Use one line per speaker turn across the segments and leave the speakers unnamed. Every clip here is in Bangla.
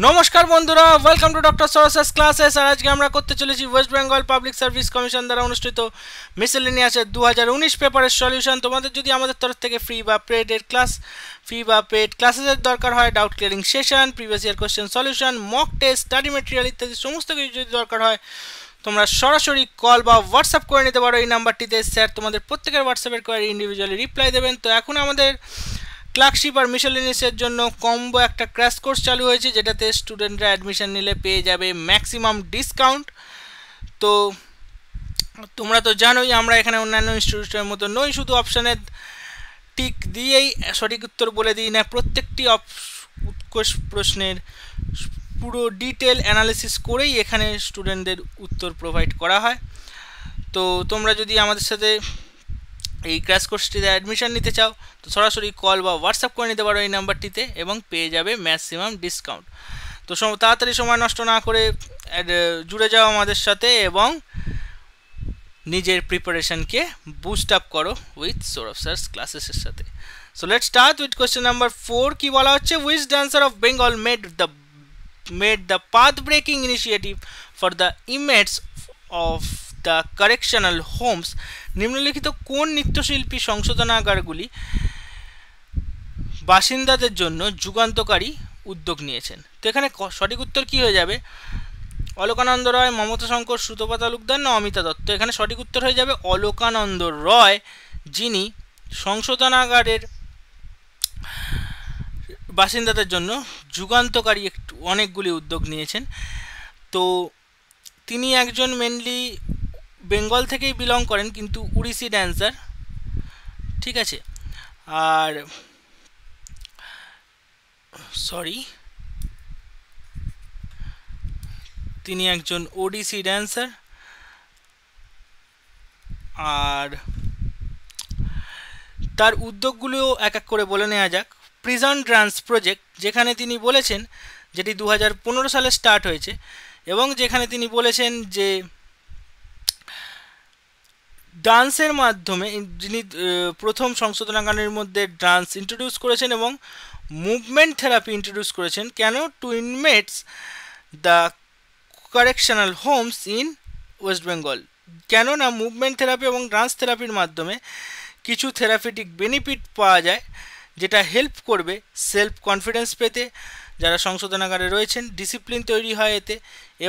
নমস্কার বন্ধুরা, ওয়েলকাম টু ডক্টর সরসেস ক্লাসেস। আর আজকে আমরা করতে চলেছি West Bengal public service commission দ্বারা অনুষ্ঠিত মিসেলেনিয়াসের 2019 পেপারের সলিউশন। তোমাদের যদি আমাদের তরফ থেকে ফ্রি বা পেড ক্লাসেসের দরকার হয়, doubt clearing session, previous year question solution, mock test, study material ইত্যাদি সমস্ত কিছু যদি দরকার হয়, তোমরা সরাসরি কল বা হোয়াটসঅ্যাপ করে নিতে পারো এই নাম্বারটিতে। স্যার তোমাদের প্রত্যেকের হোয়াটসঅ্যাপের কোয়ারি ইন্ডিভিজুয়ালি রিপ্লাই দেবেন। তো এখন আমাদের ক্লার্কশিপ আর মিসেলেনিয়াসের জন্য কম্বো একটা ক্র্যাশ কোর্স চালু হয়েছে, যেটাতে স্টুডেন্টরা অ্যাডমিশন নিলে পেয়ে যাবে ম্যাক্সিমাম ডিসকাউন্ট। তো তোমরা তো জানোই আমরা এখানে অন্যান্য ইনস্টিটিউটের মতো নই, শুধু অপশানের টিক দিয়েই সঠিক উত্তর বলে দিই না, প্রত্যেকটি প্রশ্নের পুরো ডিটেল অ্যানালিসিস করেই এখানে স্টুডেন্টদের উত্তর প্রোভাইড করা হয়। তো তোমরা যদি আমাদের সাথে এই ক্র্যাশ কোর্সটিতে অ্যাডমিশন নিতে চাও তো সরাসরি কল বা হোয়াটসঅ্যাপ করে নিতে পারো এই নাম্বারটিতে এবং পেয়ে যাবে ম্যাক্সিমাম ডিসকাউন্ট। তো তাড়াতাড়ি সময় নষ্ট না করে জুড়ে যাও আমাদের সাথে এবং নিজের প্রিপারেশনকে বুস্ট আপ করো উইথ সৌরভ স্যারস ক্লাসেসের সাথে। So let's start with question number 4। কি বলা হচ্ছে? Which dancer of Bengal made the path breaking initiative for the inmates of the correctional homes? নিম্নলিখিত কোন নৃত্যশিল্পী সংশোধনাগারগুলি বাসিন্দাদের জন্য যুগান্তকারী উদ্যোগ নিয়েছেন? তো এখানে সঠিক উত্তর কি হয়ে যাবে? অলোকানন্দ রয়, মমতা শঙ্কর, সুতপা তালুকদার না অমিতা দত্ত? এখানে সঠিক উত্তর হয়ে যাবে অলোকানন্দ রয়, যিনি সংশোধনাগারের বাসিন্দাদের জন্য যুগান্তকারী অনেকগুলি উদ্যোগ নিয়েছেন। তো তিনি একজন মেনলি বেঙ্গল থেকেই বিলং করেন, কিন্তু উড়িষ্যি ড্যান্সার, ঠিক আছে। আর তিনি একজন ওডিসি ড্যান্সার। আর তার উদ্যোগগুলো এক এক করে বলে নেওয়া যাক। প্রিজন ডান্স প্রজেক্ট, যেখানে তিনি বলেছেন, যেটি 2015 সালে স্টার্ট হয়েছে এবং যেখানে তিনি বলেছেন যে ডান্সের মাধ্যমে যিনি প্রথম সংশোধনাগারের মধ্যে ডান্স ইন্ট্রোডিউস করেছেন এবং মুভমেন্ট থেরাপি ইন্ট্রোডিউস করেছেন। কেন? To inmates the correctional homes in West Bengal. কেন না মুভমেন্ট থেরাপি এবং ডান্স থেরাপির মাধ্যমে কিছু থেরাপিটিক বেনিফিট পাওয়া যায়, যেটা হেল্প করবে সেলফ কনফিডেন্স পেতে যারা সংশোধনাগারে রয়েছেন, ডিসিপ্লিন তৈরি হয় এতে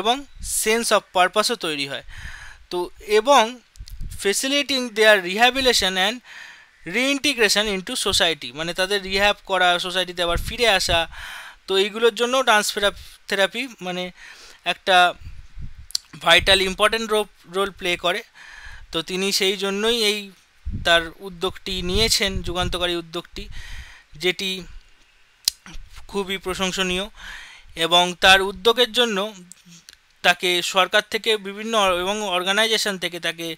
এবং সেন্স অফ পারপাসও তৈরি হয়। তো এবং facilitating their rehabilitation and reintegration into society, মানে তাদের রিহ্যাব করা, সোসাইটিতে আবার ফিরে আসা। তো এইগুলোর জন্য ডান্স থেরাপি মানে একটা ভাইটাল ইম্পর্ট্যান্ট রোল প্লে করে। তো তিনি সেই জন্যই তার উদ্যোগটি নিয়েছেন, যুগান্তকারী উদ্যোগটি, যেটি খুবই প্রশংসনীয়। এবং তার উদ্যোগের জন্য তাকে সরকার থেকে বিভিন্ন এবং অর্গানাইজেশন থেকে তাকে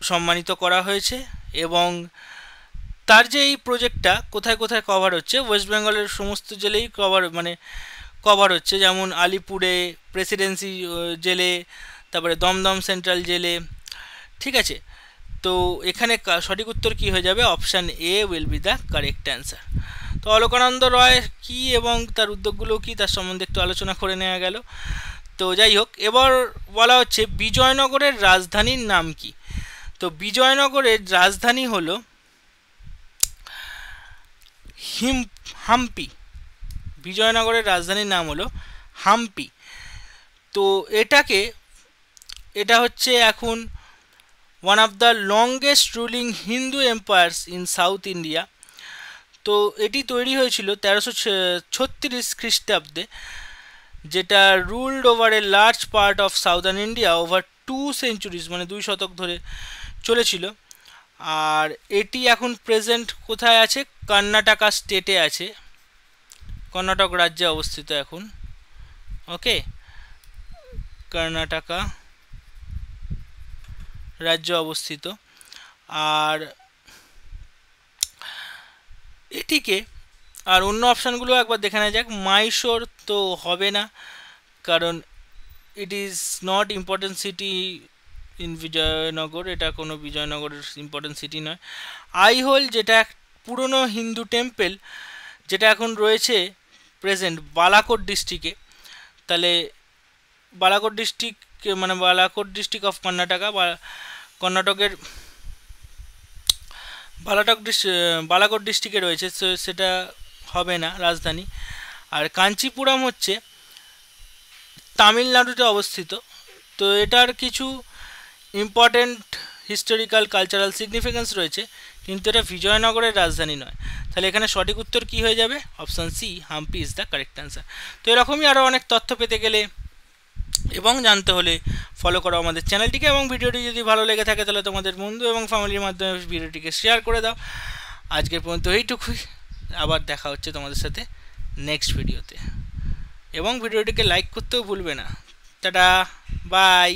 সম্মানিত করা হয়েছে। এবং তার যে এই প্রজেক্টটা কোথায় কোথায় কভার হচ্ছে, ওয়েস্ট বেঙ্গলের সমস্ত জেলেই কভার হচ্ছে, যেমন আলিপুরে, প্রেসিডেন্সি জেলে, তারপরে দমদম সেন্ট্রাল জেলে, ঠিক আছে। তো এখানে সঠিক উত্তর কি হয়ে যাবে? Option A will be the correct answer. তো অলোকানন্দ রয় কি এবং তার উদ্যোগগুলো কি তার সম্বন্ধে একটু আলোচনা করে নেওয়া গেল। তো যাই হোক, এবার বলা হচ্ছে বিজয়নগরের রাজধানীর নাম কি? তো বিজয়নগরের রাজধানী হলো হাম্পি। বিজয়নগরের রাজধানীর নাম হলো হাম্পি। তো এটা হচ্ছে এখন one of the longest ruling Hindu empires in south India. তো এটি তৈরি হয়েছিল 1336 খ্রিস্টাব্দে, যেটা ruled over a large part of southern India over 2 centuries, মানে 2 শতক ধরে চলেছিল। আর এটি এখন প্রেজেন্ট কোথায় আছে? কর্ণাটকা স্টেটে আছে, কর্ণাটক রাজ্যে অবস্থিত এখন। ওকে, কর্ণাটকা রাজ্য অবস্থিত। আর এটিকে আর অন্য অপশানগুলো একবার দেখে নেওয়া যাক। মাইশোর তো হবে না, কারণ it is not important city in Vijayanagar, এটা কোনো বিজয়নগরের ইম্পর্টেন্ট সিটি নয়। আইহোল, যেটা এক পুরনো হিন্দু টেম্পল, যেটা এখন রয়েছে প্রেজেন্ট বালাকোট ডিস্ট্রিক্টে, তাহলে বালাকোট ডিস্ট্রিক্ট মানে বালাকোট ডিস্ট্রিক্ট অফ কর্ণাটকা বা কর্ণাটকের বালাকোট ডিস্ট্রিক্টে রয়েছে, সেটা হবে না রাজধানী। আর কাঞ্চিপুরম হচ্ছে তামিলনাড়ুতে অবস্থিত। তো এটার কিছু ইম্পর্টেন্ট হিস্টোরিক্যাল কালচারাল সিগনিফিকেন্স রয়েছে, কিন্তু এটা বিজয়নগরের রাজধানী নয়। তাহলে এখানে সঠিক উত্তর কী হয়ে যাবে? Option C, Hampi is the correct answer. তো এরকমই আরও অনেক তথ্য পেতে গেলে এবং জানতে হলে ফলো করো আমাদের চ্যানেলটিকে, এবং ভিডিওটি যদি ভালো লেগে থাকে তাহলে তোমাদের বন্ধু এবং ফ্যামিলির মাধ্যমে ভিডিওটিকে শেয়ার করে দাও। আজকের পর্যন্ত এইটুকুই, আবার দেখা হচ্ছে তোমাদের সাথে নেক্সট ভিডিওতে, এবং ভিডিওটিকে লাইক করতেও ভুলবে না। Tata, by.